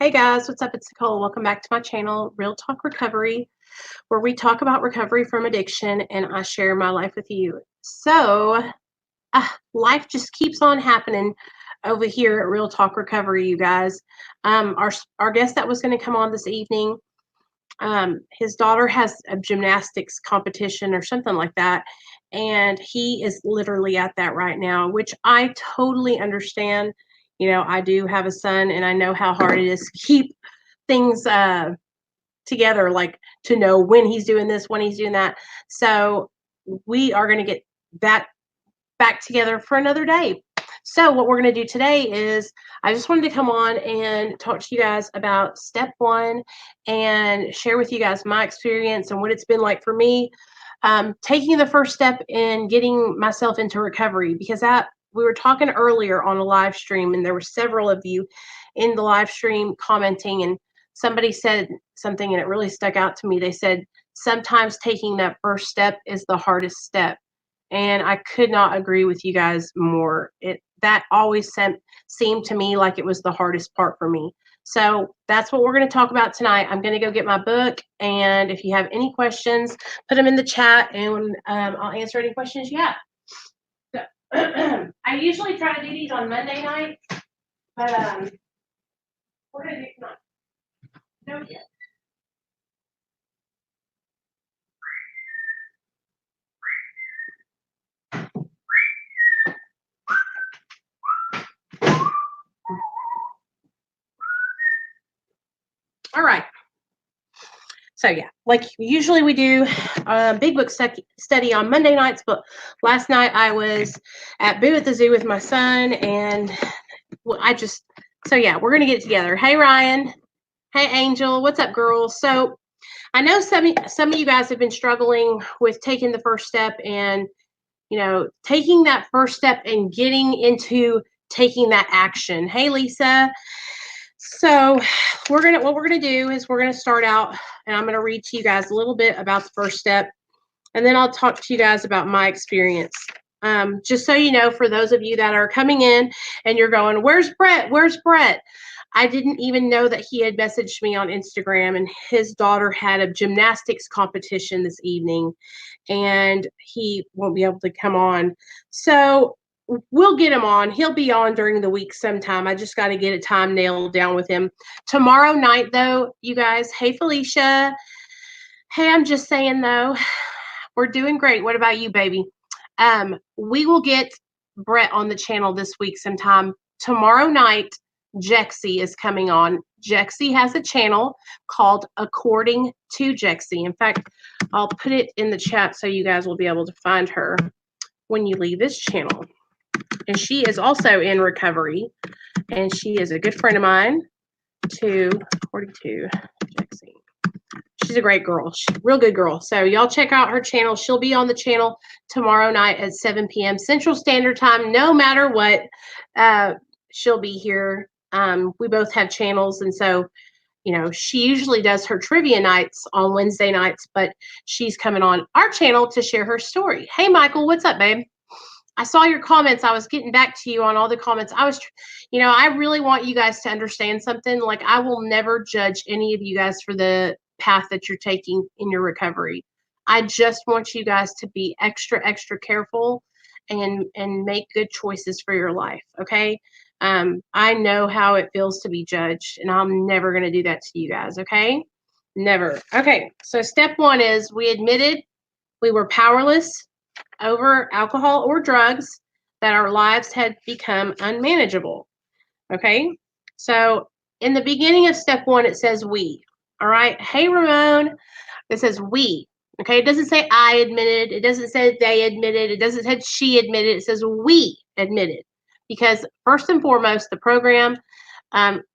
Hey guys, what's up? It's Nicole. Welcome back to my channel, Real Talk Recovery, where we talk about recovery from addiction and I share my life with you. Life just keeps on happening over here at Real Talk Recovery, you guys. Our guest that was going to come on this evening, his daughter has a gymnastics competition or something like that, and he is literally at that right now, which I totally understand. I do have a son, and I know how hard it is to keep things together, like to know when he's doing this, when he's doing that. So we are going to get that back together for another day. So what we're going to do today is I just wanted to come on and talk to you guys about step one and share with you guys my experience and what it's been like for me, taking the first step in getting myself into recovery, because that we were talking earlier on a live stream and there were several of you in the live stream commenting, and somebody said something and it really stuck out to me. They said sometimes taking that first step is the hardest step, and I could not agree with you guys more. It that always seemed to me like it was the hardest part for me. So that's what we're going to talk about tonight. I'm going to go get my book, and if you have any questions, put them in the chat, and I'll answer any questions you have. So I usually try to do these on Monday night, but we're going to do tonight. No yet. All right. So yeah, like usually we do a big book study on Monday nights, but last night I was at Boo at the Zoo with my son, and so yeah, we're gonna get it together. Hey Ryan, hey Angel, what's up, girls? So I know some of you guys have been struggling with taking the first step, and taking that first step and getting into taking that action. Hey Lisa. So what we're gonna do is we're gonna start out, and I'm gonna read to you guys a little bit about the first step, and then I'll talk to you guys about my experience. Just so you know, for those of you that are coming in and you're going, "Where's Brett? Where's Brett?" I didn't even know that he had messaged me on Instagram, and his daughter had a gymnastics competition this evening, and he won't be able to come on. So we'll get him on. He'll be on during the week sometime. I just got to get a time nailed down with him. Tomorrow night, though, you guys, hey, Felicia. Hey, I'm just saying, though, we're doing great. What about you, baby? We will get Brett on the channel this week sometime. Tomorrow night, Jexy is coming on. Jexy has a channel called According to Jexy. In fact, I'll put it in the chat so you guys will be able to find her when you leave this channel. And she is also in recovery, and she is a good friend of mine too, according to Jexy. She's a great girl. She's a real good girl. So y'all check out her channel. She'll be on the channel tomorrow night at 7 p.m. Central Standard Time. No matter what, she'll be here. We both have channels, and so she usually does her trivia nights on Wednesday nights, but she's coming on our channel to share her story. Hey, Michael, what's up, babe? I saw your comments. I was getting back to you on all the comments. I really want you guys to understand something. Like, I will never judge any of you guys for the path that you're taking in your recovery. I just want you guys to be extra, extra careful and make good choices for your life. Okay. I know how it feels to be judged, and I'm never going to do that to you guys. Okay. Never. Okay. So step one is we admitted we were powerless over alcohol or drugs, that our lives had become unmanageable. Okay. So in the beginning of step one, it says we. All right. Hey, Ramon. It says we. Okay. It doesn't say I admitted. It doesn't say they admitted. It doesn't say she admitted. It says we admitted. Because first and foremost, the program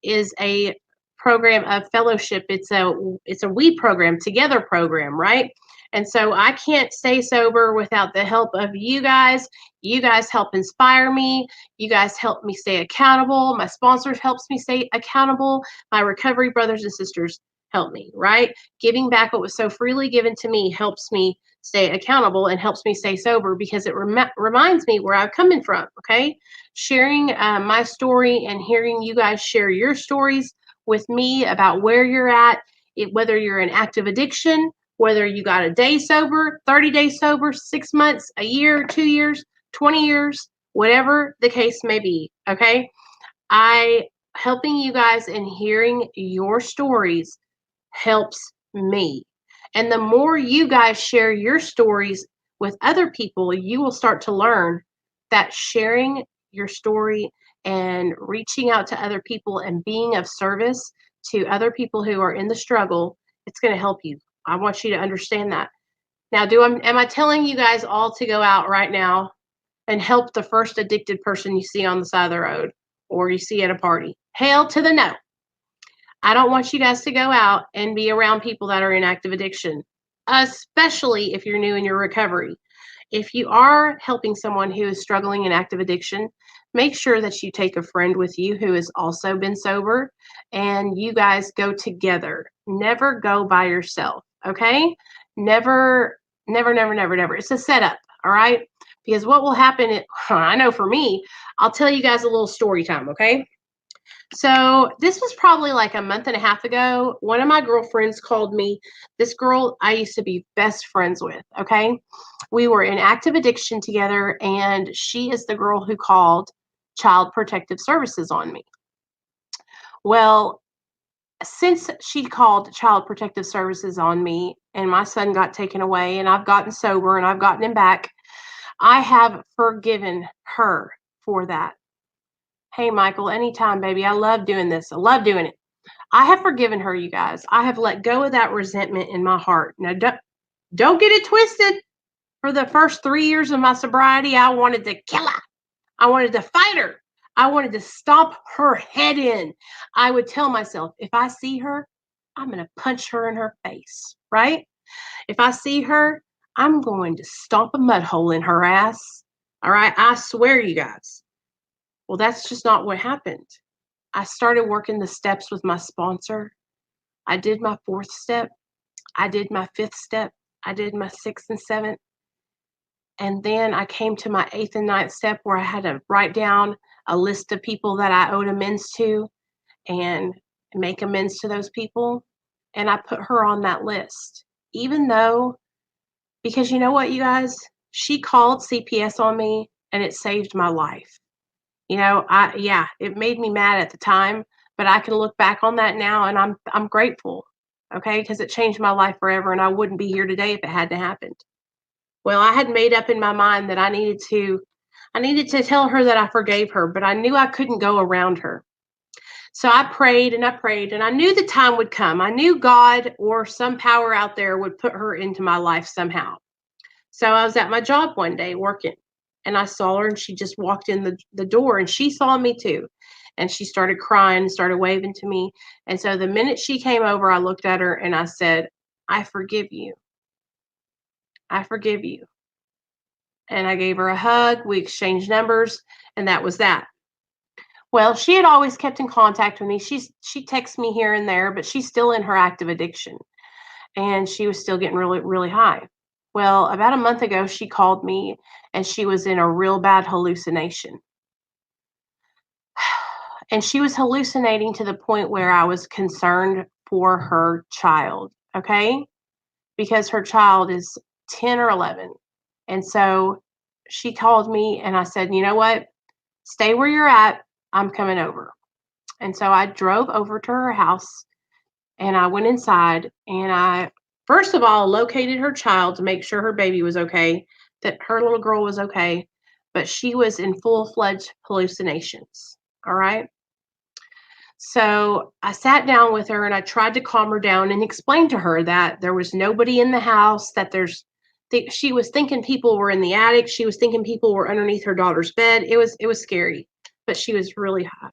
is a program of fellowship. It's a we program, together program, right? And so I can't stay sober without the help of you guys. You guys help inspire me. You guys help me stay accountable. My sponsors helps me stay accountable. My recovery brothers and sisters help me, right? Giving back what was so freely given to me helps me stay accountable and helps me stay sober, because it reminds me where I'm coming from, okay? Sharing my story and hearing you guys share your stories with me about where you're at, whether you're in active addiction, whether you got a day sober, 30 days sober, 6 months, a year, 2 years, 20 years, whatever the case may be. Okay. I helping you guys and hearing your stories helps me. And the more you guys share your stories with other people, you will start to learn that sharing your story and reaching out to other people and being of service to other people who are in the struggle, it's going to help you. I want you to understand that. Now, am I telling you guys all to go out right now and help the first addicted person you see on the side of the road or you see at a party? Hell to the no. I don't want you guys to go out and be around people that are in active addiction, especially if you're new in your recovery. If you are helping someone who is struggling in active addiction, make sure that you take a friend with you who has also been sober and you guys go together. Never go by yourself, okay? Never, never, never, never, never. It's a setup, all right? Because what will happen, I know for me, I'll tell you guys a little story time, okay? So this was probably like a month and a half ago. One of my girlfriends called me. This girl I used to be best friends with. Okay. We were in active addiction together, and she is the girl who called Child Protective Services on me. Well, since she called Child Protective Services on me and my son got taken away and I've gotten sober and I've gotten him back, I have forgiven her for that. Hey, Michael, anytime, baby. I love doing this. I love doing it. I have forgiven her, you guys. I have let go of that resentment in my heart. Now, don't get it twisted. For the first 3 years of my sobriety, I wanted to kill her. I wanted to fight her. I wanted to stomp her head in. I would tell myself, if I see her, I'm going to punch her in her face, right? If I see her, I'm going to stomp a mud hole in her ass. All right. I swear, you guys. Well, that's just not what happened. I started working the steps with my sponsor. I did my fourth step. I did my fifth step. I did my sixth and seventh. And then I came to my eighth and ninth step where I had to write down a list of people that I owed amends to and make amends to those people. And I put her on that list, even though, because you know what, you guys, she called CPS on me and it saved my life. Yeah, it made me mad at the time, but I can look back on that now and I'm grateful. Okay, because it changed my life forever and I wouldn't be here today if it hadn't happened. Well, I had made up in my mind that I needed to tell her that I forgave her, but I knew I couldn't go around her. So I prayed and I prayed and I knew the time would come. I knew God or some power out there would put her into my life somehow. So I was at my job one day working and I saw her and she just walked in the door and she saw me too. And she started crying and started waving to me. And so the minute she came over, I looked at her and I said, I forgive you. I forgive you. And I gave her a hug. We exchanged numbers and that was that. Well, she had always kept in contact with me. She texts me here and there, but she's still in her active addiction and she was still getting really, really high. Well, about a month ago, she called me and she was in a real bad hallucination. And she was hallucinating to the point where I was concerned for her child, okay? Because her child is 10 or 11. And so she called me and I said, you know what? Stay where you're at. I'm coming over. And so I drove over to her house and I went inside and I, first of all, located her child to make sure her baby was okay, that her little girl was okay, but she was in full-fledged hallucinations. All right. So I sat down with her and I tried to calm her down and explain to her that there was nobody in the house, that she was thinking people were in the attic. She was thinking people were underneath her daughter's bed. It was scary, but she was really high.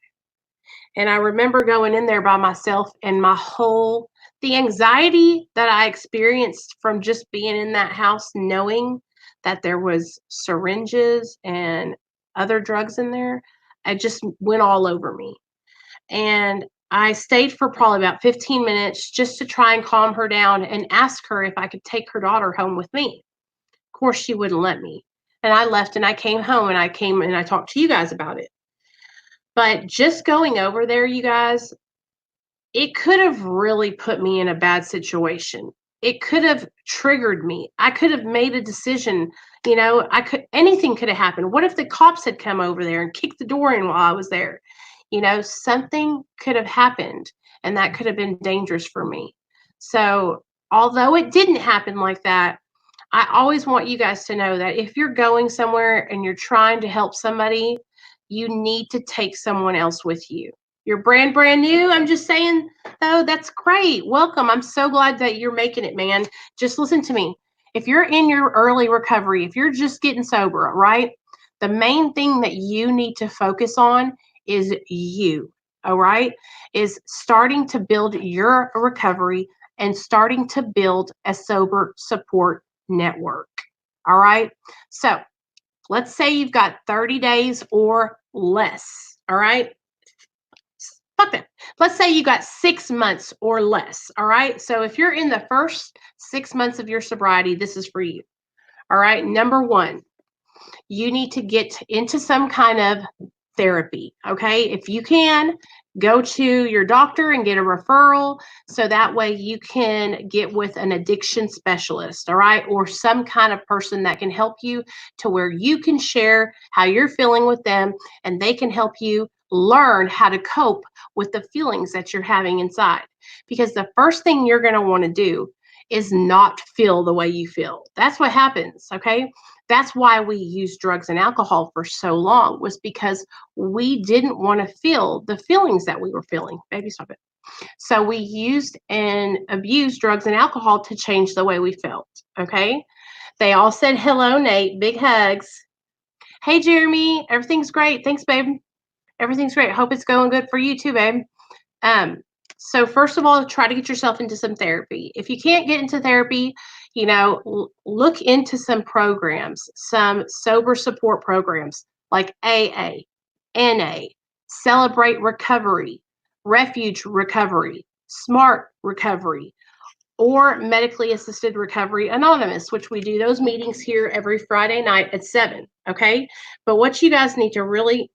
And I remember going in there by myself and the anxiety that I experienced from just being in that house, knowing that there was syringes and other drugs in there, I just went all over me. And I stayed for probably about 15 minutes just to try and calm her down and ask her if I could take her daughter home with me. Of course, she wouldn't let me. And I left and I came home and I talked to you guys about it. But just going over there, you guys, it could have really put me in a bad situation. It could have triggered me. I could have made a decision. Anything could have happened. What if the cops had come over there and kicked the door in while I was there? Something could have happened, and that could have been dangerous for me. So, although it didn't happen like that, I always want you guys to know that if you're going somewhere and you're trying to help somebody, you need to take someone else with you. You're brand new. I'm just saying, though, that's great. Welcome. I'm so glad that you're making it, man. Just listen to me. If you're in your early recovery, if you're just getting sober, right? The main thing that you need to focus on is you, all right? Is starting to build your recovery and starting to build a sober support network. All right. So let's say you've got 30 days or less. All right. Fuck that. Let's say you got 6 months or less. All right. So if you're in the first 6 months of your sobriety, this is for you. All right. Number one, you need to get into some kind of therapy. Okay. If you can, go to your doctor and get a referral so that way you can get with an addiction specialist. All right. Or some kind of person that can help you to where you can share how you're feeling with them and they can help you learn how to cope with the feelings that you're having inside. Because the first thing you're going to want to do is not feel the way you feel. That's what happens. Okay. That's why we used drugs and alcohol for so long, was because we didn't want to feel the feelings that we were feeling. Baby, stop it. So we used and abused drugs and alcohol to change the way we felt. Okay. They all said, hello, Nate. Big hugs. Hey, Jeremy. Everything's great. Thanks, babe. Everything's great. Hope it's going good for you too, babe. So first of all, try to get yourself into some therapy. If you can't get into therapy, look into some programs, some sober support programs like AA, NA, Celebrate Recovery, Refuge Recovery, Smart Recovery, or Medically Assisted Recovery Anonymous, which we do those meetings here every Friday night at 7. Okay. But what you guys need to really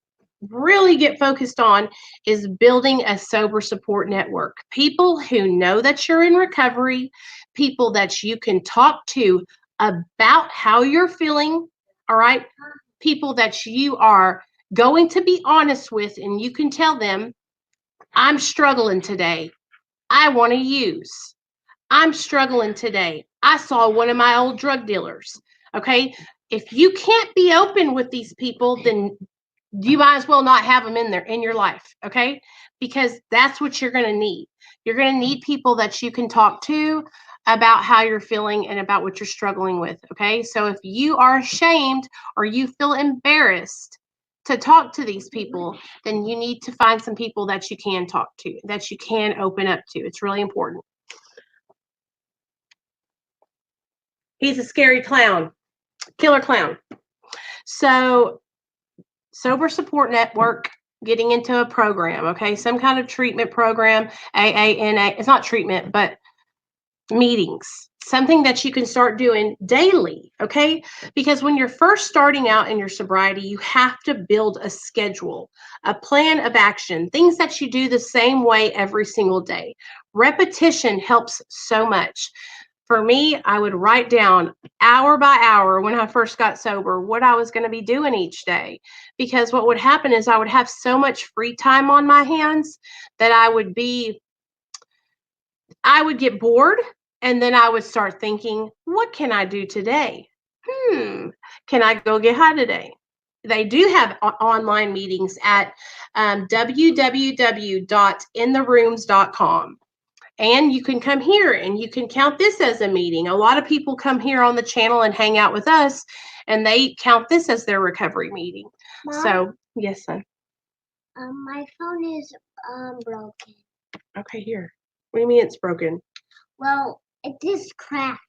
get focused on is building a sober support network. People who know that you're in recovery, people that you can talk to about how you're feeling, all right? People that you are going to be honest with, and you can tell them, I'm struggling today. I want to use. I'm struggling today. I saw one of my old drug dealers. Okay. If you can't be open with these people, then you might as well not have them in your life. Okay. Because that's what you're going to need. You're going to need people that you can talk to about how you're feeling and about what you're struggling with. Okay. So if you are ashamed or you feel embarrassed to talk to these people, then you need to find some people that you can talk to, that you can open up to. It's really important. He's a scary clown, killer clown. So, sober support network, getting into a program, okay? Some kind of treatment program, AANA. It's not treatment, but meetings, something that you can start doing daily, okay? Because when you're first starting out in your sobriety, you have to build a schedule, a plan of action, things that you do the same way every single day. Repetition helps so much. For me, I would write down hour by hour when I first got sober what I was going to be doing each day. Because what would happen is I would have so much free time on my hands that I would get bored, and then I would start thinking, what can I do today? Can I go get high today? They do have online meetings at www.intherooms.com. And you can come here and you can count this as a meeting. A lot of people come here on the channel and hang out with us, and they count this as their recovery meeting. Mom? So, yes, son. My phone is broken. Okay, here. What do you mean it's broken? Well, it just crashed.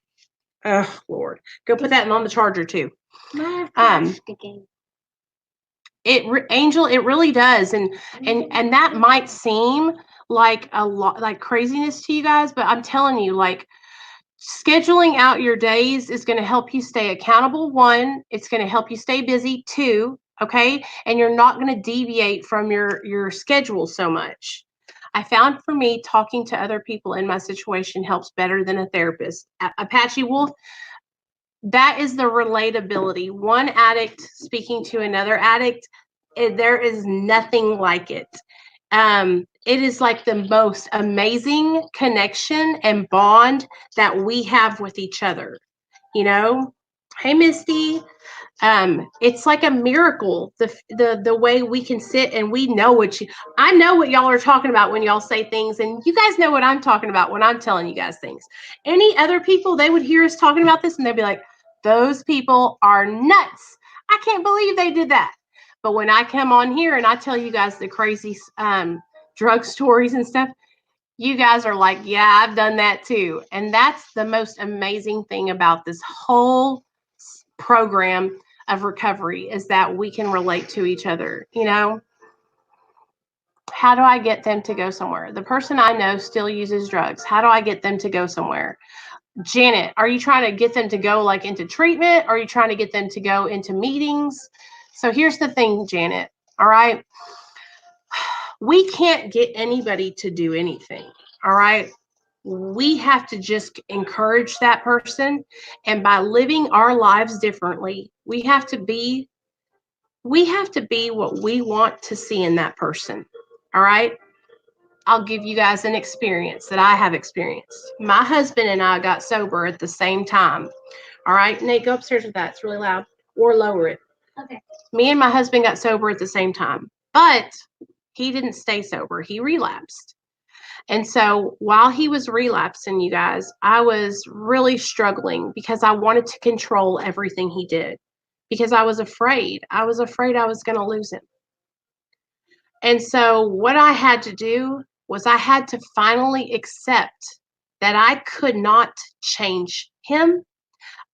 Oh, Lord. Go put that on the charger, too. Mine crashed again. Angel, it really does. And that might seem like a lot, like craziness to you guys, but I'm telling you, like, scheduling out your days is going to help you stay accountable. 1, it's going to help you stay busy. 2, okay, and you're not going to deviate from your schedule so much. I found for me, talking to other people in my situation helps better than a therapist. Apache Wolf, that is the relatability. One addict speaking to another addict, there is nothing like it. It is like the most amazing connection and bond that we have with each other. You know, hey Misty, it's like a miracle the way we can sit and we know what I know what y'all are talking about when y'all say things, and you guys know what I'm talking about when I'm telling you guys things. Any other people, they would hear us talking about this and they'd be like, those people are nuts. I can't believe they did that. But when I come on here and I tell you guys the crazy drug stories and stuff, you guys are like, yeah, I've done that too. And that's the most amazing thing about this whole program of recovery, is that we can relate to each other. You know, how do I get them to go somewhere? The person I know still uses drugs. How do I get them to go somewhere? Janet, are you trying to get them to go like into treatment? Or are you trying to get them to go into meetings? So here's the thing, Janet. All right. We can't get anybody to do anything. All right. We have to just encourage that person. And by living our lives differently, we have to be what we want to see in that person. All right. I'll give you guys an experience that I have experienced. My husband and I got sober at the same time. All right, Nate, go upstairs with that. It's really loud. Or lower it. Okay. Me and my husband got sober at the same time, but he didn't stay sober. He relapsed. And so while he was relapsing, you guys, I was really struggling because I wanted to control everything he did, because I was afraid. I was afraid I was going to lose him. And so what I had to do was I had to finally accept that I could not change him.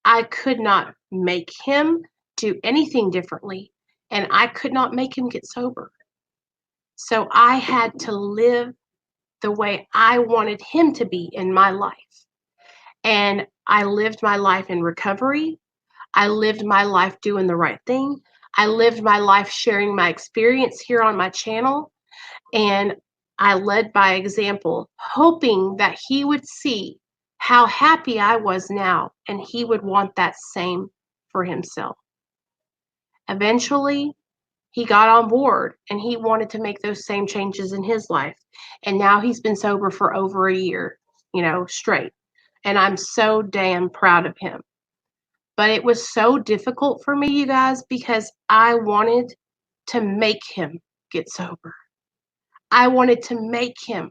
I could not make him do anything differently, and I could not make him get sober. So I had to live the way I wanted him to be in my life. And I lived my life in recovery. I lived my life doing the right thing. I lived my life sharing my experience here on my channel. And I led by example, hoping that he would see how happy I was now, and he would want that same for himself. Eventually, he got on board and he wanted to make those same changes in his life. And now he's been sober for over a year, straight. And I'm so damn proud of him. But it was so difficult for me, you guys, because I wanted to make him get sober. I wanted to make him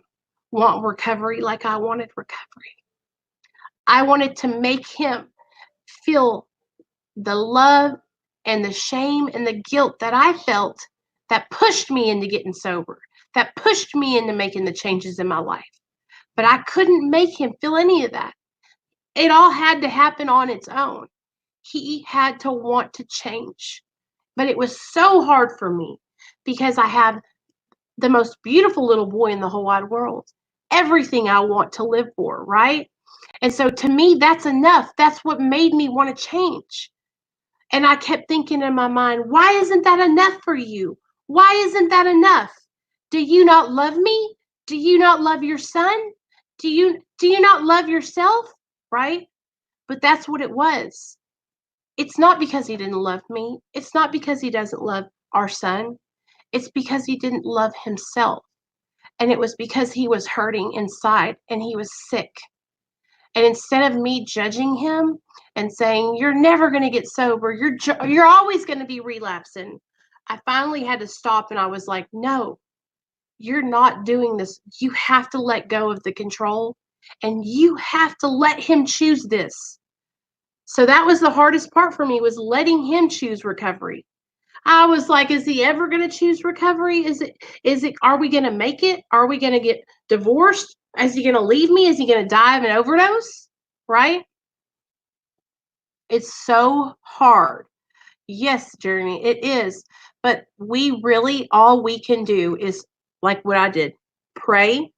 want recovery like I wanted recovery. I wanted to make him feel the love and the shame and the guilt that I felt, that pushed me into getting sober, that pushed me into making the changes in my life. But I couldn't make him feel any of that. It all had to happen on its own. He had to want to change. But it was so hard for me because I have the most beautiful little boy in the whole wide world. Everything I want to live for, right? And so to me, that's enough. That's what made me want to change. And I kept thinking in my mind, why isn't that enough for you? Why isn't that enough? Do you not love me? Do you not love your son? Do you not love yourself? Right? But that's what it was. It's not because he didn't love me. It's not because he doesn't love our son. It's because he didn't love himself. And it was because he was hurting inside and he was sick. And instead of me judging him and saying, you're never going to get sober, you're always going to be relapsing, I finally had to stop and I was like, no, you're not doing this. You have to let go of the control and you have to let him choose this. So that was the hardest part for me, was letting him choose recovery. I was like, is he ever going to choose recovery? Are we going to make it? Are we going to get divorced? Is he going to leave me? Is he going to die of an overdose? Right? It's so hard. Yes, Jeremy, it is. But all we can do is like what I did. Pray,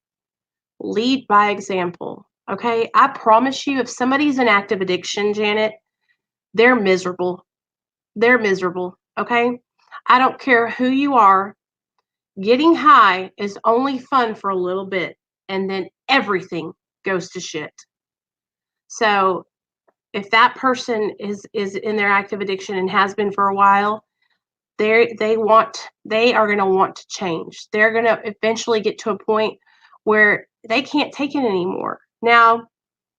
lead by example. Okay? I promise you, if somebody's in active addiction, Janet, they're miserable. They're miserable. Okay? I don't care who you are. Getting high is only fun for a little bit, and then everything goes to shit. So if that person is in their active addiction and has been for a while, they are going to want to change. They're going to eventually get to a point where they can't take it anymore. Now,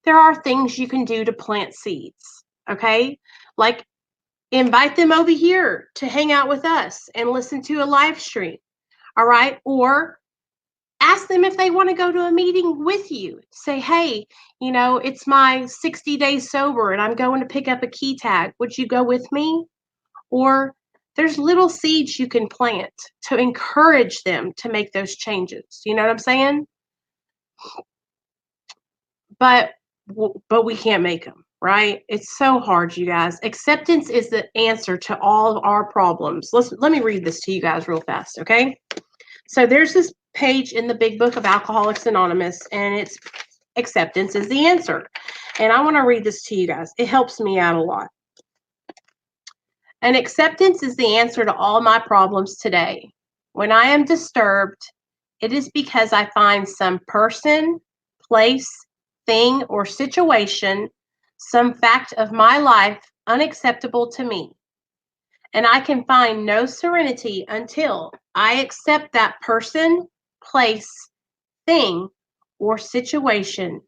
there are things you can do to plant seeds, okay? Like invite them over here to hang out with us and listen to a live stream, all right? Or ask them if they want to go to a meeting with you. Say, hey, it's my 60 days sober and I'm going to pick up a key tag. Would you go with me? Or there's little seeds you can plant to encourage them to make those changes. You know what I'm saying? But we can't make them, right? It's so hard, you guys. Acceptance is the answer to all of our problems. Let me read this to you guys real fast, okay? So there's this page in the big book of Alcoholics Anonymous, and it's acceptance is the answer. And I want to read this to you guys. It helps me out a lot. And acceptance is the answer to all my problems today. When I am disturbed, it is because I find some person, place, thing, or situation, some fact of my life unacceptable to me. And I can find no serenity until I accept that person, place, thing, or situation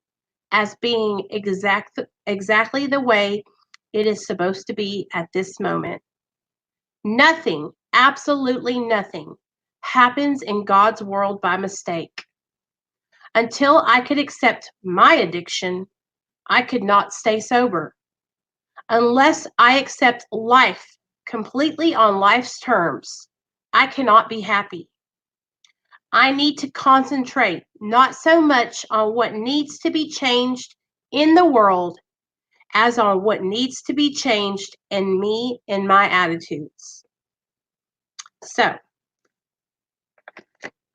as being exactly the way it is supposed to be at this moment. Nothing, absolutely nothing, happens in God's world by mistake. Until I could accept my addiction, I could not stay sober. Unless I accept life completely on life's terms, I cannot be happy. I need to concentrate not so much on what needs to be changed in the world as on what needs to be changed in me and my attitudes. So,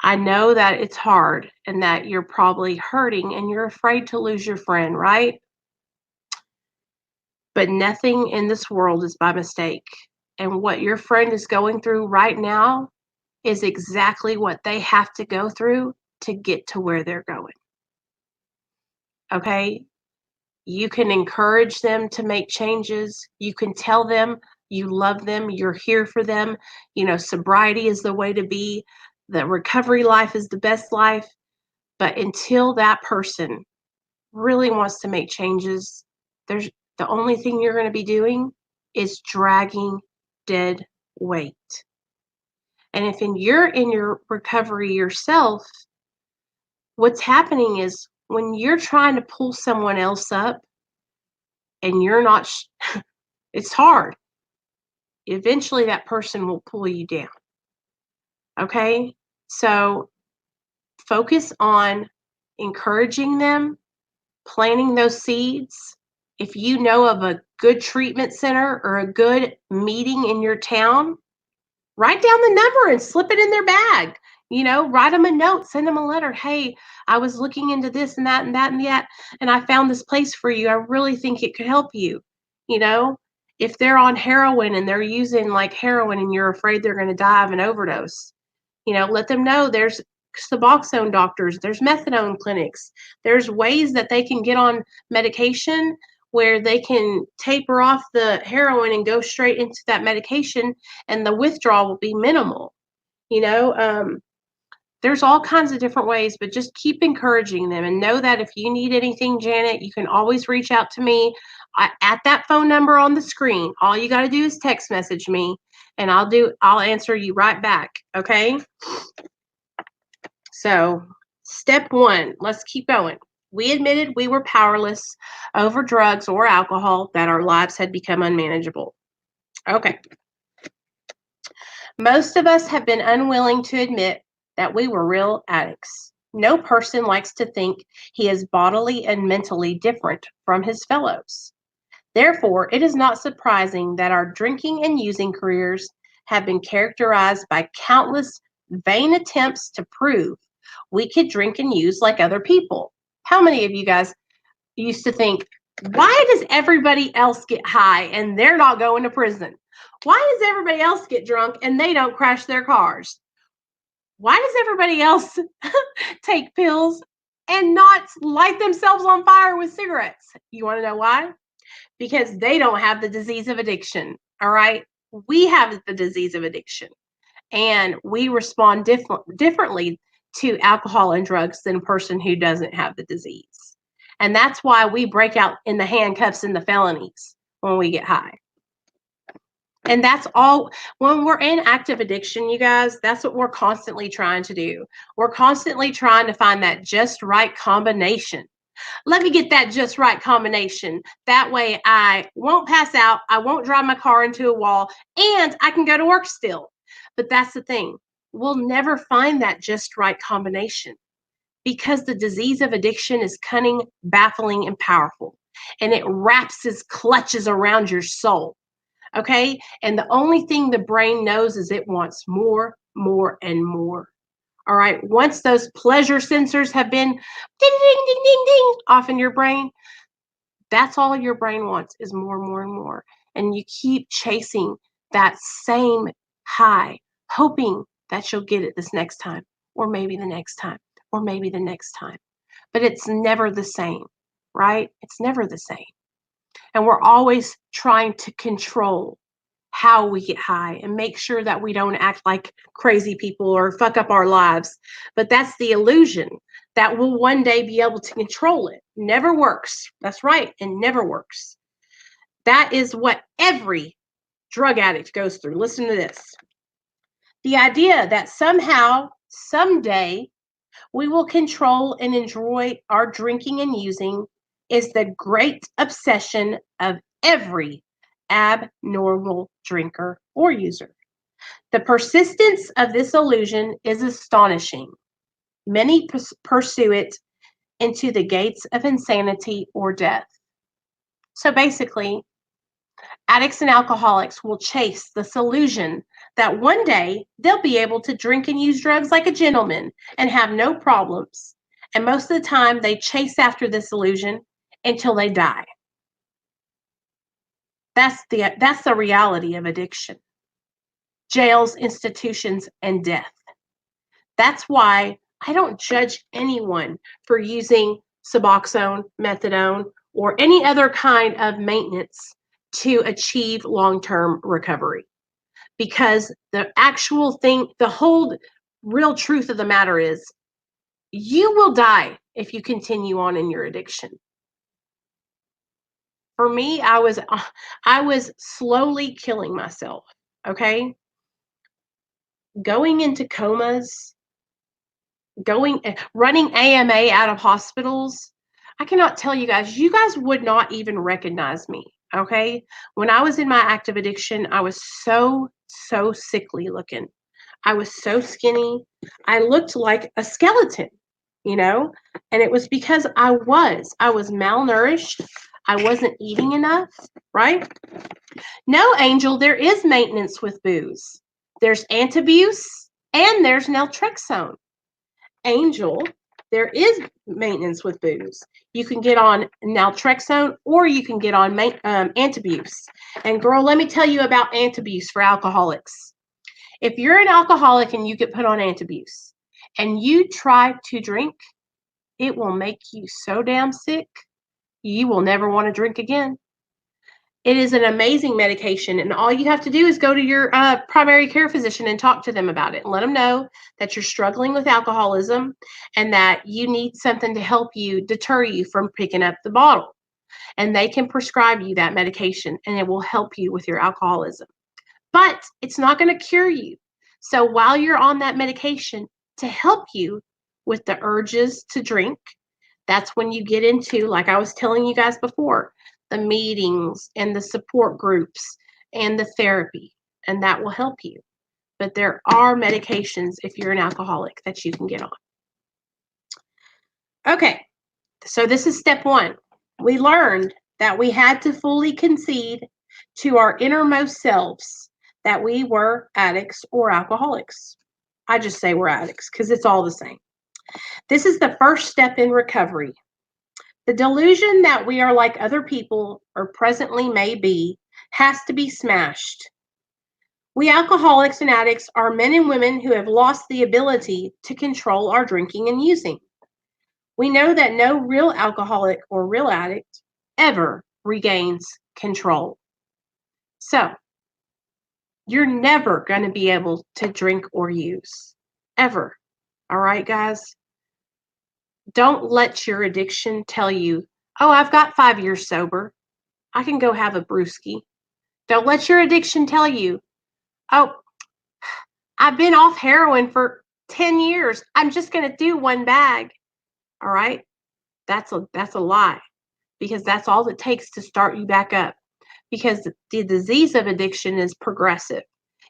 I know that it's hard and that you're probably hurting and you're afraid to lose your friend, right? But nothing in this world is by mistake. And what your friend is going through right now is exactly what they have to go through to get to where they're going. Okay? You can encourage them to make changes. You can tell them you love them, you're here for them. Sobriety is the way to be. The recovery life is the best life. But until that person really wants to make changes, the only thing you're going to be doing is dragging dead weight. And if you're in your recovery yourself, what's happening is when you're trying to pull someone else up and you're not, it's hard. Eventually that person will pull you down. Okay? So focus on encouraging them, planting those seeds. If you know of a good treatment center or a good meeting in your town, write down the number and slip it in their bag. Write them a note, send them a letter. Hey, I was looking into this and that and that and that, and I found this place for you. I really think it could help you. If they're on heroin and they're using like heroin and you're afraid they're going to die of an overdose, let them know there's Suboxone doctors, there's methadone clinics, there's ways that they can get on medication where they can taper off the heroin and go straight into that medication and the withdrawal will be minimal. There's all kinds of different ways, but just keep encouraging them and know that if you need anything, Janet, you can always reach out to me at that phone number on the screen. All you got to do is text message me and I'll answer you right back. Okay. So step 1, let's keep going. We admitted we were powerless over drugs or alcohol, that our lives had become unmanageable. Okay. Most of us have been unwilling to admit that we were real addicts. No person likes to think he is bodily and mentally different from his fellows. Therefore, it is not surprising that our drinking and using careers have been characterized by countless vain attempts to prove we could drink and use like other people. How many of you guys used to think, why does everybody else get high and they're not going to prison? Why does everybody else get drunk and they don't crash their cars? Why does everybody else take pills and not light themselves on fire with cigarettes? You want to know why? Because they don't have the disease of addiction. All right. We have the disease of addiction, and we respond differently to alcohol and drugs than a person who doesn't have the disease. And that's why we break out in the handcuffs and the felonies when we get high. And that's all. When we're in active addiction, you guys, that's what we're constantly trying to do. We're constantly trying to find that just right combination. Let me get that just right combination. That way I won't pass out, I won't drive my car into a wall, and I can go to work still. But that's the thing. We'll never find that just right combination because the disease of addiction is cunning, baffling, and powerful. And it wraps its clutches around your soul. Okay? And the only thing the brain knows is it wants more, more, and more. All right. Once those pleasure sensors have been ding, ding, ding, ding, ding off in your brain, that's all your brain wants is more, more, and more. And you keep chasing that same high, hoping that you'll get it this next time, or maybe the next time, or maybe the next time. But it's never the same, right? It's never the same. And we're always trying to control how we get high and make sure that we don't act like crazy people or fuck up our lives. But that's the illusion that we'll one day be able to control it. Never works. That's right. It never works. That is what every drug addict goes through. Listen to this. The idea that somehow, someday, we will control and enjoy our drinking and using is the great obsession of every abnormal drinker or user. The persistence of this illusion is astonishing. Many pursue it into the gates of insanity or death. So basically, addicts and alcoholics will chase this illusion that one day they'll be able to drink and use drugs like a gentleman and have no problems. And most of the time, they chase after this illusion until they die. That's the reality of addiction. Jails, institutions, and death. That's why I don't judge anyone for using Suboxone, methadone, or any other kind of maintenance to achieve long-term recovery. Because the actual thing, the whole real truth of the matter is, you will die if you continue on in your addiction. For me, I was slowly killing myself, okay? Going into comas, running AMA out of hospitals. I cannot tell you guys would not even recognize me, okay? When I was in my active addiction, I was so sickly looking. I was so skinny. I looked like a skeleton, and it was because I was malnourished. I wasn't eating enough, right? No, Angel, there is maintenance with booze. There's antabuse and there's naltrexone. Angel, there is maintenance with booze. You can get on naltrexone or you can get on antabuse. And girl, let me tell you about antabuse for alcoholics. If you're an alcoholic and you get put on antabuse and you try to drink, it will make you so damn sick, you will never want to drink again. It is an amazing medication, and all you have to do is go to your primary care physician and talk to them about it and let them know that you're struggling with alcoholism and that you need something to help you deter you from picking up the bottle. And they can prescribe you that medication, and it will help you with your alcoholism. But it's not going to cure you. So while you're on that medication to help you with the urges to drink, that's when you get into, like I was telling you guys before, the meetings and the support groups and the therapy, and that will help you. But there are medications if you're an alcoholic that you can get on. Okay, so this is step one. We learned that we had to fully concede to our innermost selves that we were addicts or alcoholics. I just say we're addicts because it's all the same. This is the first step in recovery. The delusion that we are like other people or presently may be has to be smashed. We alcoholics and addicts are men and women who have lost the ability to control our drinking and using. We know that no real alcoholic or real addict ever regains control. So, you're never going to be able to drink or use, ever. All right, guys? Don't let your addiction tell you, oh, I've got 5 years sober. I can go have a brewski. Don't let your addiction tell you, oh, I've been off heroin for 10 years. I'm just going to do one bag. All right? That's a lie, because that's all it takes to start you back up, because the disease of addiction is progressive.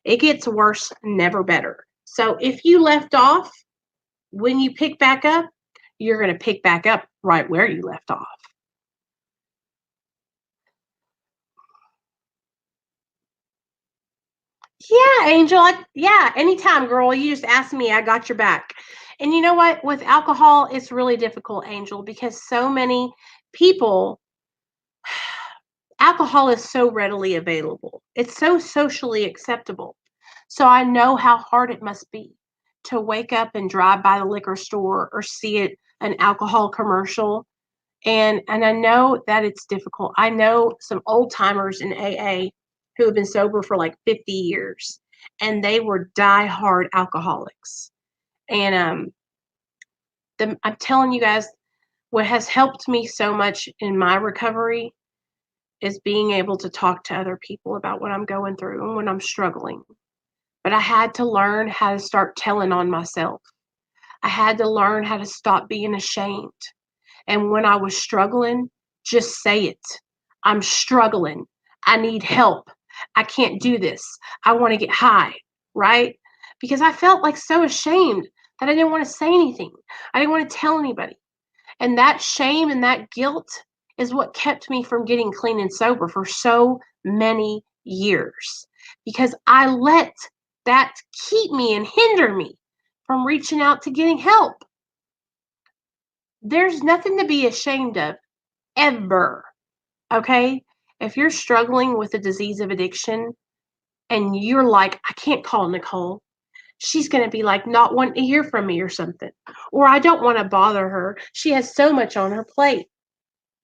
It gets worse, never better. So if you left off, when you pick back up, you're going to pick back up right where you left off. Yeah, Angel. Yeah, anytime, girl. You just ask me, I got your back. And you know what? With alcohol, it's really difficult, Angel, because so many people, alcohol is so readily available. It's so socially acceptable. So I know how hard it must be to wake up and drive by the liquor store or see an alcohol commercial. And I know that it's difficult. I know some old timers in AA who have been sober for like 50 years, and they were die-hard alcoholics. And I'm telling you guys, what has helped me so much in my recovery is being able to talk to other people about what I'm going through and when I'm struggling. But I had to learn how to start telling on myself. I had to learn how to stop being ashamed. And when I was struggling, just say it. I'm struggling. I need help. I can't do this. I want to get high, right? Because I felt like so ashamed that I didn't want to say anything. I didn't want to tell anybody. And that shame and that guilt is what kept me from getting clean and sober for so many years, because I let that keep me and hinder me from reaching out to getting help. There's nothing to be ashamed of, ever. Okay? If you're struggling with the disease of addiction and you're like, I can't call Nicole, she's going to be like not wanting to hear from me or something. Or I don't want to bother her. She has so much on her plate.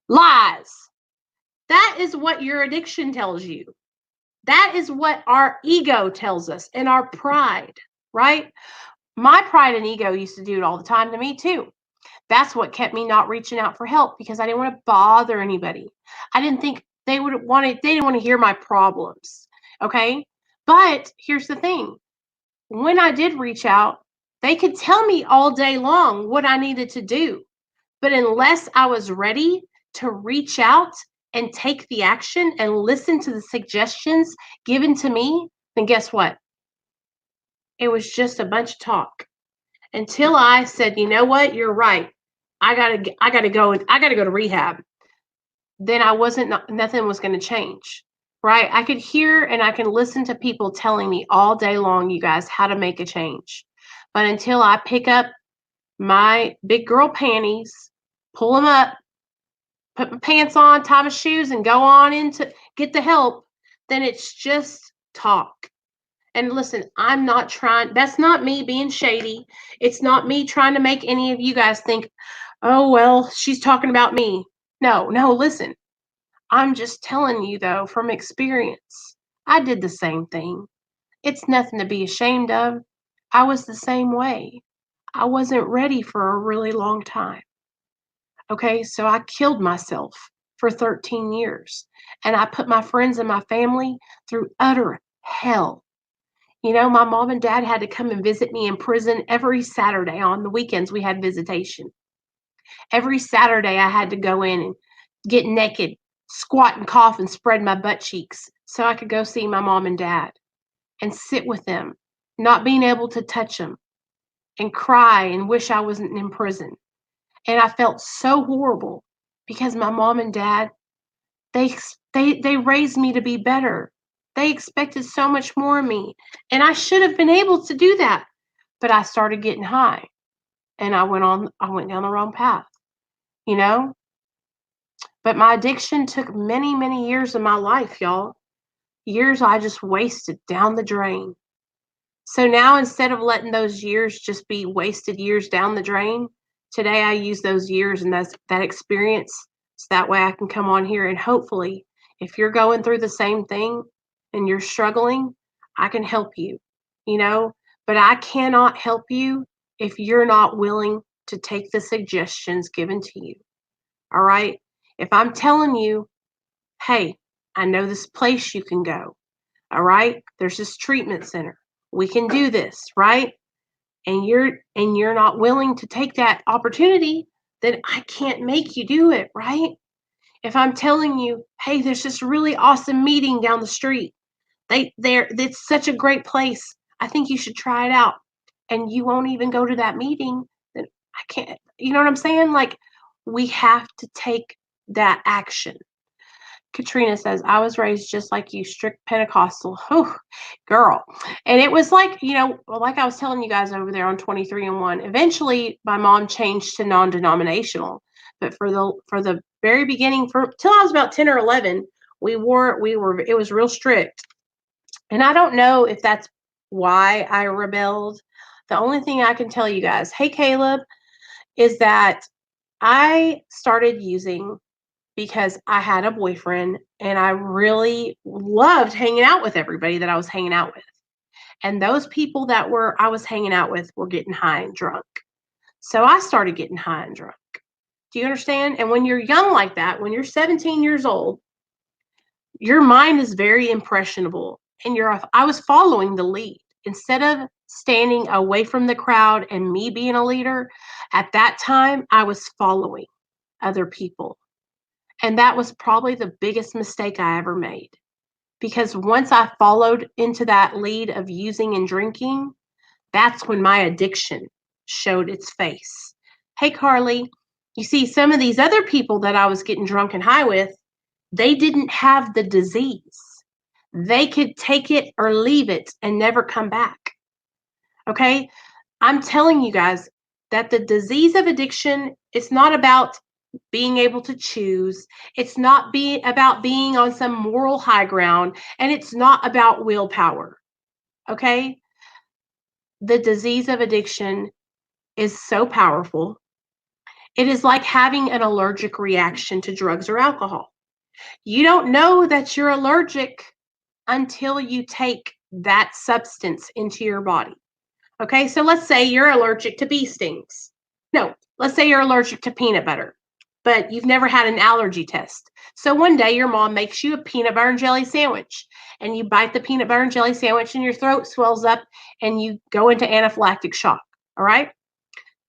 Lies. That is what your addiction tells you. That is what our ego tells us, and our pride, right? My pride and ego used to do it all the time to me too. That's what kept me not reaching out for help, because I didn't want to bother anybody. I didn't think they didn't want to hear my problems. Okay? But here's the thing. When I did reach out, they could tell me all day long what I needed to do. But unless I was ready to reach out and take the action and listen to the suggestions given to me, then guess what? It was just a bunch of talk. Until I said, you know what, you're right. I gotta go to rehab. Then nothing was gonna change. Right? I could hear and I can listen to people telling me all day long, you guys, how to make a change. But until I pick up my big girl panties, pull them up, put my pants on, tie my shoes, and go on in to get the help, then it's just talk. And listen, I'm not trying, that's not me being shady. It's not me trying to make any of you guys think, oh, well, she's talking about me. No, listen. I'm just telling you, though, from experience. I did the same thing. It's nothing to be ashamed of. I was the same way. I wasn't ready for a really long time. Okay, so I killed myself for 13 years. And I put my friends and my family through utter hell. You know, my mom and dad had to come and visit me in prison every Saturday. On the weekends, we had visitation. Every Saturday, I had to go in and get naked, squat and cough and spread my butt cheeks so I could go see my mom and dad and sit with them, not being able to touch them, and cry and wish I wasn't in prison. And I felt so horrible because my mom and dad, they raised me to be better. They expected so much more of me, and I should have been able to do that. But I started getting high, and I went down the wrong path, you know? But my addiction took many, many years of my life, y'all. years I just wasted down the drain. So now instead of letting those years just be wasted years down the drain, today I use those years and that experience so that way I can come on here and hopefully if you're going through the same thing and you're struggling, I can help you, you know, but I cannot help you if you're not willing to take the suggestions given to you. All right? If I'm telling you, hey, I know this place you can go. All right? There's this treatment center. We can do this, right? And you're not willing to take that opportunity, then I can't make you do it, right? If I'm telling you, hey, there's this really awesome meeting down the street. It's such a great place. I think you should try it out. And you won't even go to that meeting, then I can't, you know what I'm saying? Like we have to take that action. Katrina says, I was raised just like you, strict Pentecostal. Oh, girl. And it was like, you know, like I was telling you guys over there on 23 and 1. Eventually, my mom changed to non-denominational. But for the very beginning, for till I was about 10 or 11, it was real strict. And I don't know if that's why I rebelled. The only thing I can tell you guys, hey, Caleb, is that I started using because I had a boyfriend and I really loved hanging out with everybody that I was hanging out with. And those people that I was hanging out with were getting high and drunk. So I started getting high and drunk. Do you understand? And when you're young like that, when you're 17 years old, your mind is very impressionable and I was following the lead. Instead of standing away from the crowd and me being a leader, at that time I was following other people. And that was probably the biggest mistake I ever made. Because once I followed into that lead of using and drinking, that's when my addiction showed its face. Hey, Carly, you see, some of these other people that I was getting drunk and high with, they didn't have the disease. They could take it or leave it and never come back. Okay? I'm telling you guys that the disease of addiction is not about being able to choose. It's not about being on some moral high ground, and it's not about willpower. Okay? The disease of addiction is so powerful. It is like having an allergic reaction to drugs or alcohol. You don't know that you're allergic until you take that substance into your body. Okay? So let's say you're allergic to bee stings. No, let's say you're allergic to peanut butter, but you've never had an allergy test. So one day your mom makes you a peanut butter and jelly sandwich, and you bite the peanut butter and jelly sandwich and your throat swells up and you go into anaphylactic shock. All right?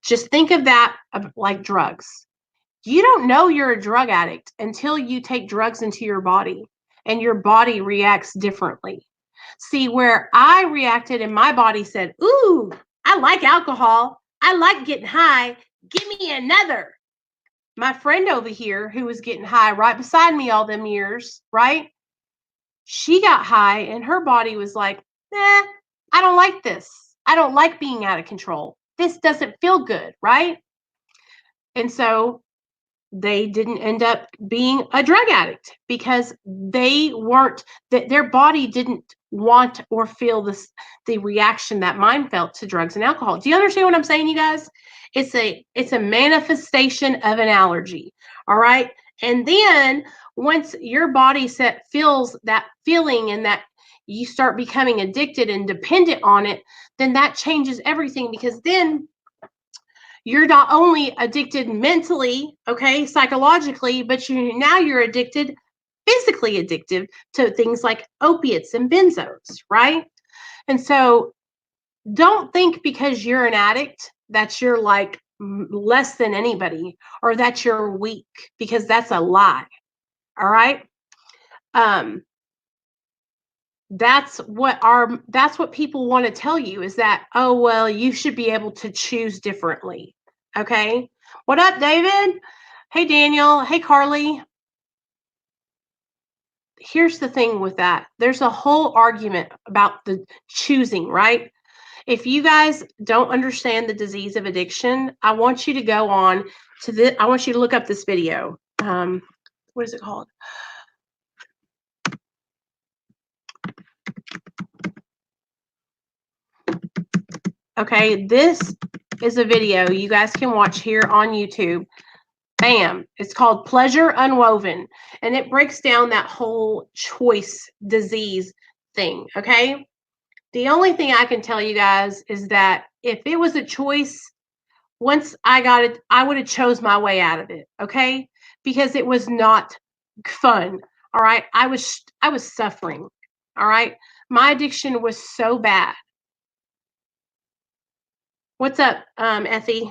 Just think of that like drugs. You don't know you're a drug addict until you take drugs into your body and your body reacts differently. See, where I reacted and my body said, ooh, I like alcohol. I like getting high. Give me another. My friend over here who was getting high right beside me all them years, right? She got high and her body was like, I don't like this. I don't like being out of control. This doesn't feel good, right? And so they didn't end up being a drug addict because they weren't, that their body didn't want or feel the reaction that mine felt to drugs and alcohol. Do you understand what I'm saying, you guys? It's a manifestation of an allergy. All right. And then once your body feels that feeling and that you start becoming addicted and dependent on it, then that changes everything, because then you're not only addicted mentally, okay, psychologically, but you're addicted, physically addicted to things like opiates and benzos, right? And so don't think because you're an addict that you're like less than anybody or that you're weak, because that's a lie. All right? That's what people want to tell you, is that, oh, well, you should be able to choose differently. Okay. What up, David? Hey, Daniel. Hey, Carly. Here's the thing with that. There's a whole argument about the choosing, right? If you guys don't understand the disease of addiction, I want you to go on to I want you to look up this video. What is it called? Okay, this is a video you guys can watch here on YouTube. Bam. It's called Pleasure Unwoven. And it breaks down that whole choice disease thing. Okay. The only thing I can tell you guys is that if it was a choice, once I got it, I would have chose my way out of it. Okay. Because it was not fun. All right. I was suffering. All right. My addiction was so bad. What's up, Effie?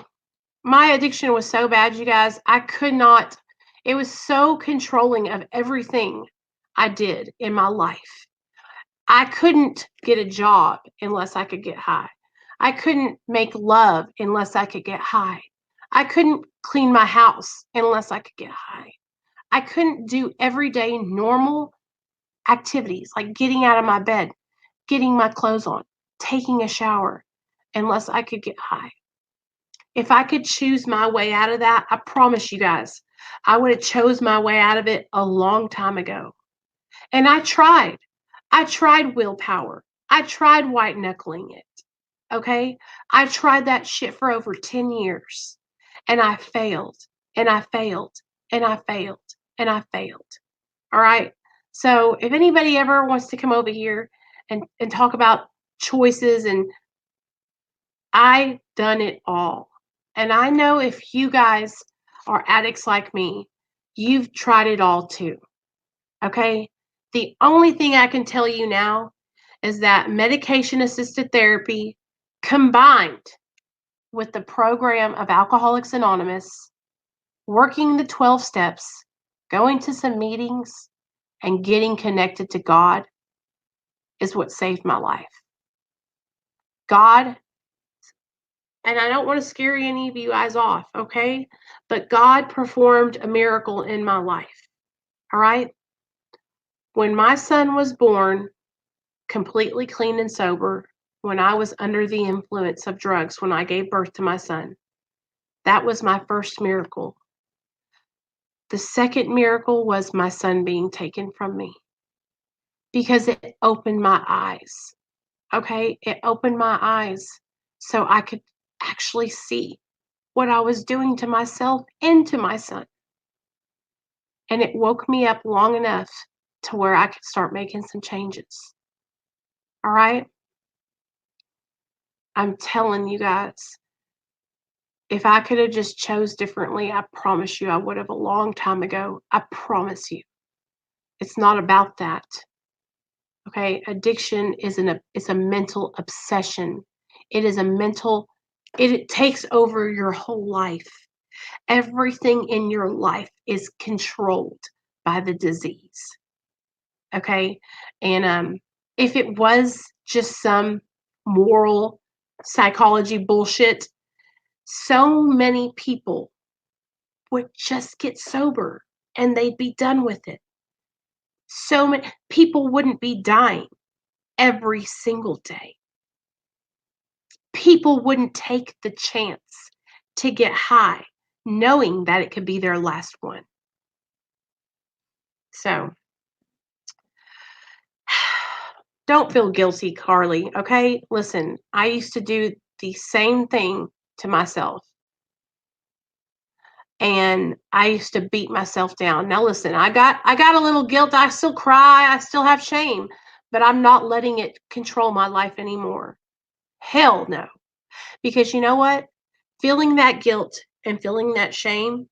My addiction was so bad, you guys. I could not, it was so controlling of everything I did in my life. I couldn't get a job unless I could get high. I couldn't make love unless I could get high. I couldn't clean my house unless I could get high. I couldn't do everyday normal activities like getting out of my bed, getting my clothes on, taking a shower unless I could get high. If I could choose my way out of that, I promise you guys, I would have chose my way out of it a long time ago. And I tried. I tried willpower. I tried white knuckling it. Okay? I tried that shit for over 10 years. And I failed. And I failed. And I failed. And I failed. All right? So if anybody ever wants to come over here and talk about choices, and I done it all. And I know if you guys are addicts like me, you've tried it all too. Okay? The only thing I can tell you now is that medication assisted therapy combined with the program of Alcoholics Anonymous, working the 12 steps, going to some meetings, and getting connected to God is what saved my life. God, and I don't want to scare any of you guys off, okay? But God performed a miracle in my life, all right? When my son was born, completely clean and sober, when I was under the influence of drugs, when I gave birth to my son, that was my first miracle. The second miracle was my son being taken from me because it opened my eyes, okay? It opened my eyes so I could actually see what I was doing to myself and to my son. And it woke me up long enough to where I could start making some changes. All right? I'm telling you guys, if I could have just chose differently, I promise you I would have a long time ago. I promise you. It's not about that. Okay? Addiction is it's a mental obsession. It is a mental, it takes over your whole life. Everything in your life is controlled by the disease. Okay? And if it was just some moral psychology bullshit, so many people would just get sober and they'd be done with it. So many people wouldn't be dying every single day. People wouldn't take the chance to get high knowing that it could be their last one. So don't feel guilty, Carly, okay? Listen, I used to do the same thing to myself. And I used to beat myself down. Now listen, I got a little guilt. I still cry. I still have shame, but I'm not letting it control my life anymore. Hell no. Because you know what? Feeling that guilt and feeling that shame,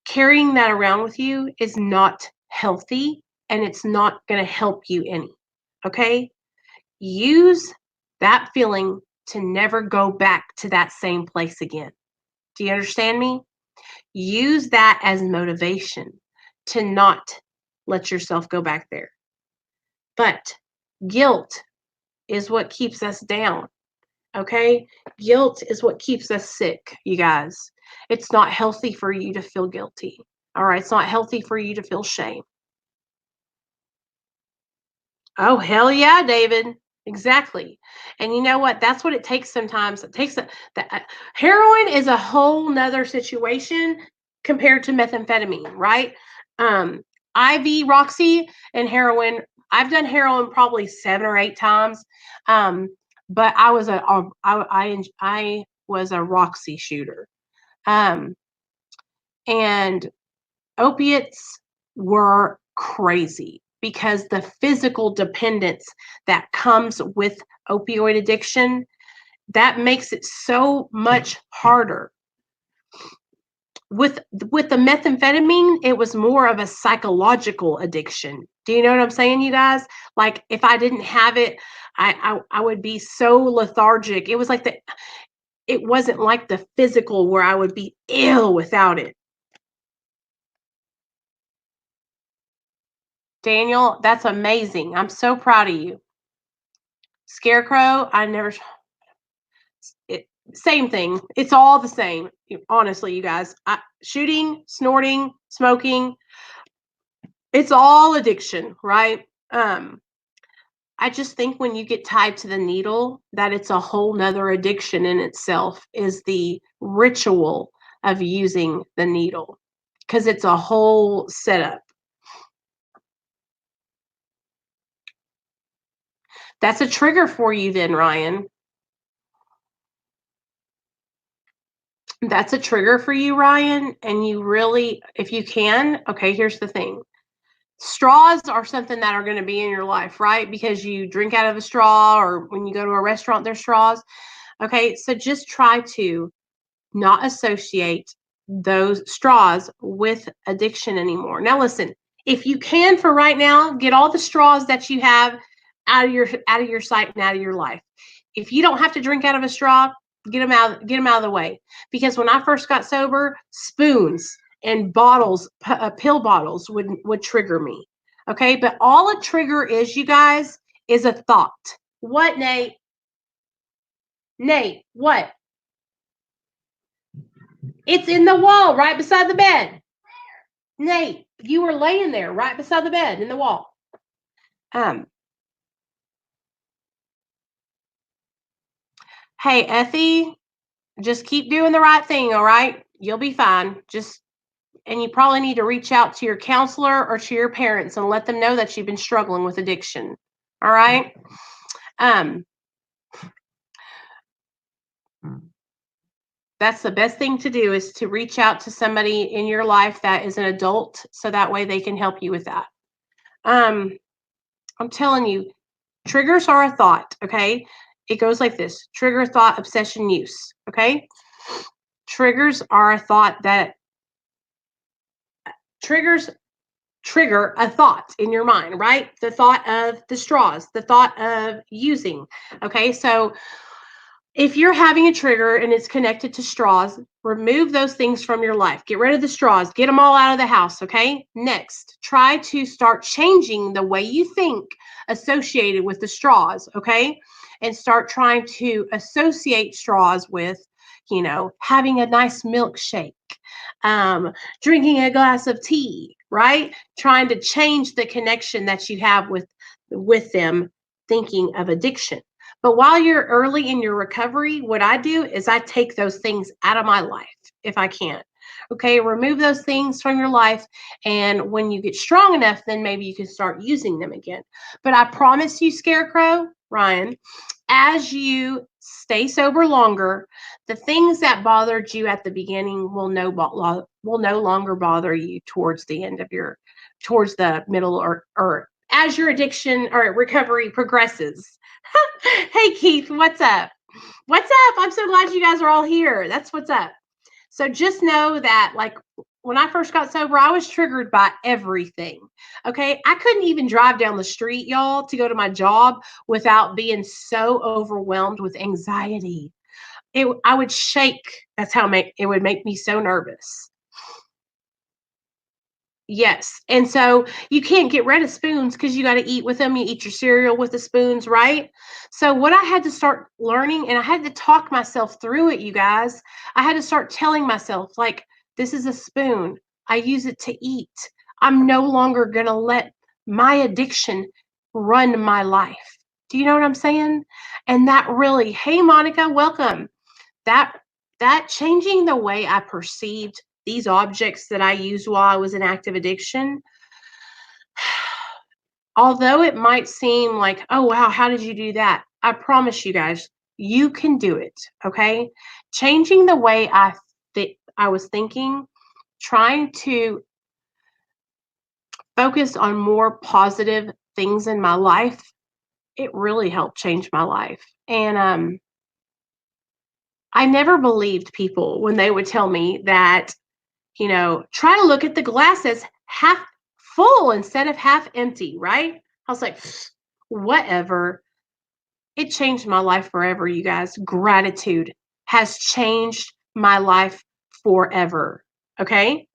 carrying that around with you is not healthy, and it's not going to help you any. Okay? Use that feeling to never go back to that same place again. Do you understand me? Use that as motivation to not let yourself go back there. But guilt is what keeps us down. Okay? Guilt is what keeps us sick, you guys. It's not healthy for you to feel guilty. All right? It's not healthy for you to feel shame. Oh, hell yeah, David. Exactly. And you know what? That's what it takes sometimes. It takes heroin is a whole nother situation compared to methamphetamine, right? IV Roxy and heroin. I've done heroin probably 7 or 8 times. but I was a Roxy shooter. And opiates were crazy because the physical dependence that comes with opioid addiction, that makes it so much harder. With the methamphetamine, it was more of a psychological addiction. Do you know what I'm saying, you guys? Like if I didn't have it, I would be so lethargic. It was like it wasn't like the physical where I would be ill without it. Daniel, that's amazing. I'm so proud of you. Scarecrow, same thing. It's all the same. Honestly, you guys, shooting, snorting, smoking, it's all addiction, right? I just think when you get tied to the needle, that it's a whole nother addiction in itself, is the ritual of using the needle, because it's a whole setup. That's a trigger for you then, Ryan. That's a trigger for you, Ryan. And you really, if you can, okay, here's the thing. Straws are something that are going to be in your life, right? Because you drink out of a straw, or when you go to a restaurant, there's straws. Okay, so just try to not associate those straws with addiction anymore. Now, listen, if you can for right now, get all the straws that you have out of your sight and out of your life. If you don't have to drink out of a straw, get them out of the way. Because when I first got sober, spoons and bottles, pill bottles would trigger me. Okay, but all a trigger is, you guys, is a thought. What, Nate? Nate, what? It's in the wall right beside the bed. Nate, you were laying there right beside the bed in the wall. Hey, Effie, just keep doing the right thing, all right? You'll be fine. And you probably need to reach out to your counselor or to your parents and let them know that you've been struggling with addiction. All right? That's the best thing to do, is to reach out to somebody in your life that is an adult, so that way they can help you with that. I'm telling you, triggers are a thought, okay? It goes like this: trigger, thought, obsession, use, okay? Triggers are a thought that trigger a thought in your mind, right? The thought of the straws, the thought of using, okay? So if you're having a trigger and it's connected to straws, remove those things from your life. Get rid of the straws. Get them all out of the house, okay? Next, try to start changing the way you think associated with the straws, okay? And start trying to associate straws with, having a nice milkshake, drinking a glass of tea, right? Trying to change the connection that you have with them, thinking of addiction. But while you're early in your recovery, what I do is I take those things out of my life if I can. Okay, remove those things from your life. And when you get strong enough, then maybe you can start using them again. But I promise you, Scarecrow, Ryan, as you stay sober longer, the things that bothered you at the beginning will no longer bother you towards the middle, or as your addiction or recovery progresses. Hey, Keith, what's up? What's up? I'm so glad you guys are all here. That's what's up. So just know that, like, when I first got sober, I was triggered by everything. Okay. I couldn't even drive down the street, y'all, to go to my job without being so overwhelmed with anxiety. I would shake. That's how it would make me so nervous. Yes. And so you can't get rid of spoons because you got to eat with them. You eat your cereal with the spoons, right? So what I had to start learning, and I had to talk myself through it, you guys. I had to start telling myself, like, this is a spoon. I use it to eat. I'm no longer going to let my addiction run my life. Do you know what I'm saying? And that really, hey, Monica, welcome. That changing the way I perceived these objects that I used while I was in active addiction, although it might seem like, oh, wow, how did you do that? I promise you guys, you can do it. Okay. Changing the way I was thinking, trying to focus on more positive things in my life, it really helped change my life. And I never believed people when they would tell me that, try to look at the glass as half full instead of half empty, right? I was like, whatever. It changed my life forever, you guys. Gratitude has changed my life forever. Okay?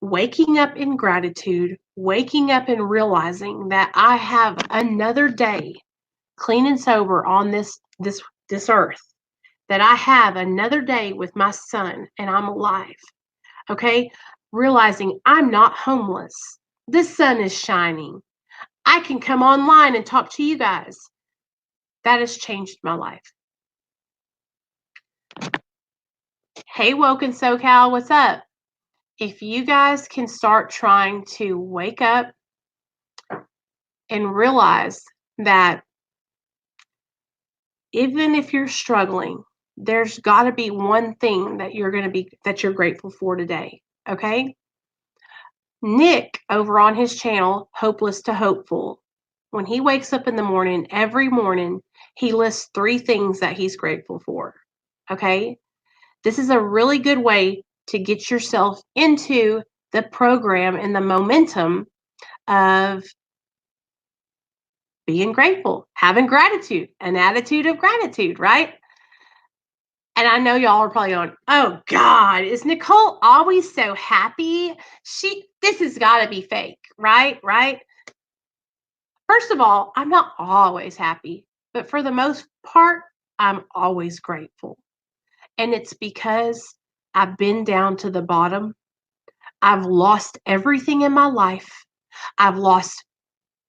Waking up in gratitude, waking up and realizing that I have another day clean and sober on this earth, that I have another day with my son and I'm alive. Okay? Realizing I'm not homeless. The sun is shining. I can come online and talk to you guys. That has changed my life. Hey, Woken SoCal, what's up? If you guys can start trying to wake up and realize that even if you're struggling, there's got to be one thing that you're grateful for today. Okay? Nick over on his channel, Hopeless to Hopeful, when he wakes up in the morning, every morning, he lists 3 things that he's grateful for. Okay? This is a really good way to get yourself into the program and the momentum of being grateful, having gratitude, an attitude of gratitude, right? And I know y'all are probably going, oh God, is Nicole always so happy? This has got to be fake, right? Right? First of all, I'm not always happy, but for the most part, I'm always grateful. And it's because I've been down to the bottom. I've lost everything in my life. I've lost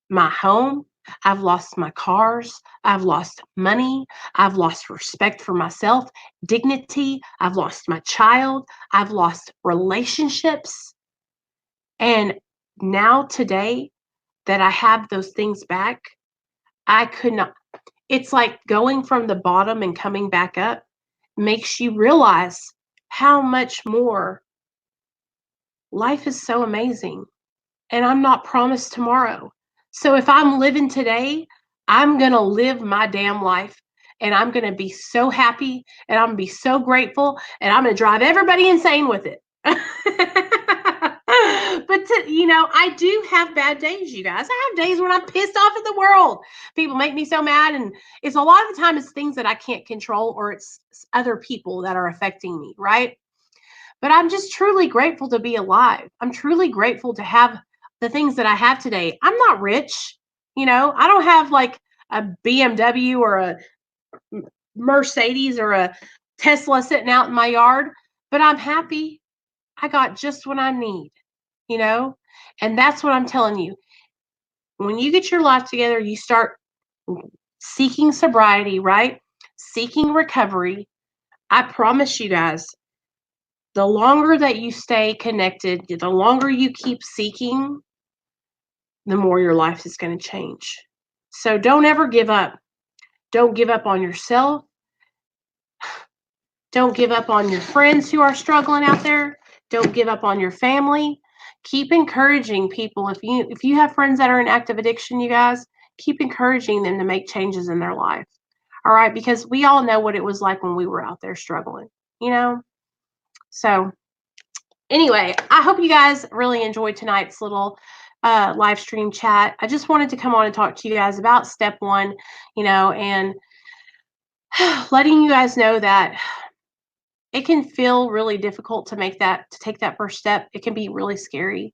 my home. I've lost my cars. I've lost money. I've lost respect for myself, dignity. I've lost my child. I've lost relationships. And now, today, that I have those things back, I could not. It's like going from the bottom and coming back up makes you realize how much more life is so amazing. And I'm not promised tomorrow. So if I'm living today, I'm going to live my damn life and I'm going to be so happy and I'm going to be so grateful and I'm going to drive everybody insane with it. But I do have bad days, you guys. I have days when I'm pissed off at the world. People make me so mad, and it's a lot of the time it's things that I can't control or it's other people that are affecting me, right? But I'm just truly grateful to be alive. I'm truly grateful to have the things that I have today. I'm not rich, I don't have like a BMW or a Mercedes or a Tesla sitting out in my yard, but I'm happy. I got just what I need, you know? And that's what I'm telling you. When you get your life together, you start seeking sobriety, right? Seeking recovery. I promise you guys, the longer that you stay connected, the longer you keep seeking, the more your life is going to change. So don't ever give up. Don't give up on yourself. Don't give up on your friends who are struggling out there. Don't give up on your family. Keep encouraging people. If you have friends that are in active addiction, you guys, keep encouraging them to make changes in their life. All right, because we all know what it was like when we were out there struggling, So anyway, I hope you guys really enjoyed tonight's little live stream chat. I just wanted to come on and talk to you guys about step 1, and letting you guys know that it can feel really difficult to take that first step. It can be really scary.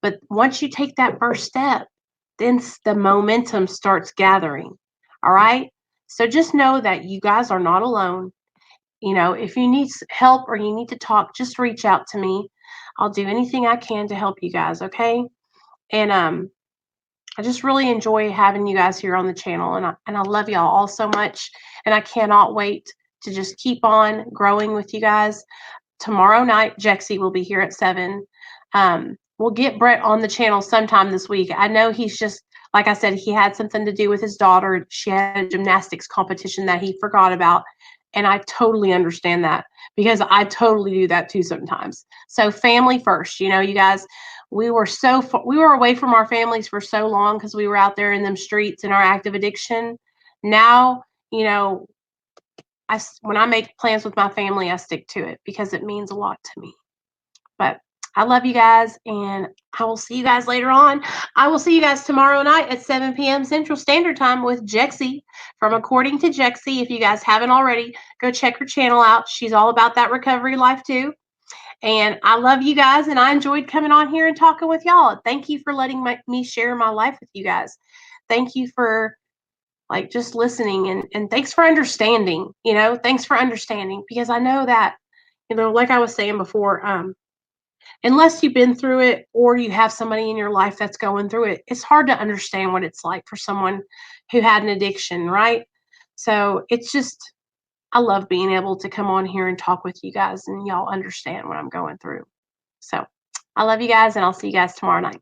But once you take that first step, then the momentum starts gathering. All right? So just know that you guys are not alone. If you need help or you need to talk, just reach out to me. I'll do anything I can to help you guys, okay? And I just really enjoy having you guys here on the channel, and I love y'all all so much, and I cannot wait to just keep on growing with you guys. Tomorrow night, Jexie will be here at 7. we'll get Brett on the channel sometime this week. I know he's just, like I said, he had something to do with his daughter. She had a gymnastics competition that he forgot about. And I totally understand that because I totally do that too sometimes. So family first, you guys, we were we were away from our families for so long because we were out there in them streets in our active addiction. Now, when I make plans with my family, I stick to it because it means a lot to me. But I love you guys, and I will see you guys later on. I will see you guys tomorrow night at 7 p.m. Central Standard Time with Jexie from According to Jexie. If you guys haven't already, go check her channel out. She's all about that recovery life too. And I love you guys, and I enjoyed coming on here and talking with y'all. Thank you for letting me share my life with you guys. Thank you for just listening, and thanks for understanding. Thanks for understanding, because I know that, like I was saying before, unless you've been through it or you have somebody in your life that's going through it, it's hard to understand what it's like for someone who had an addiction, right? So it's just, I love being able to come on here and talk with you guys and y'all understand what I'm going through. So I love you guys, and I'll see you guys tomorrow night.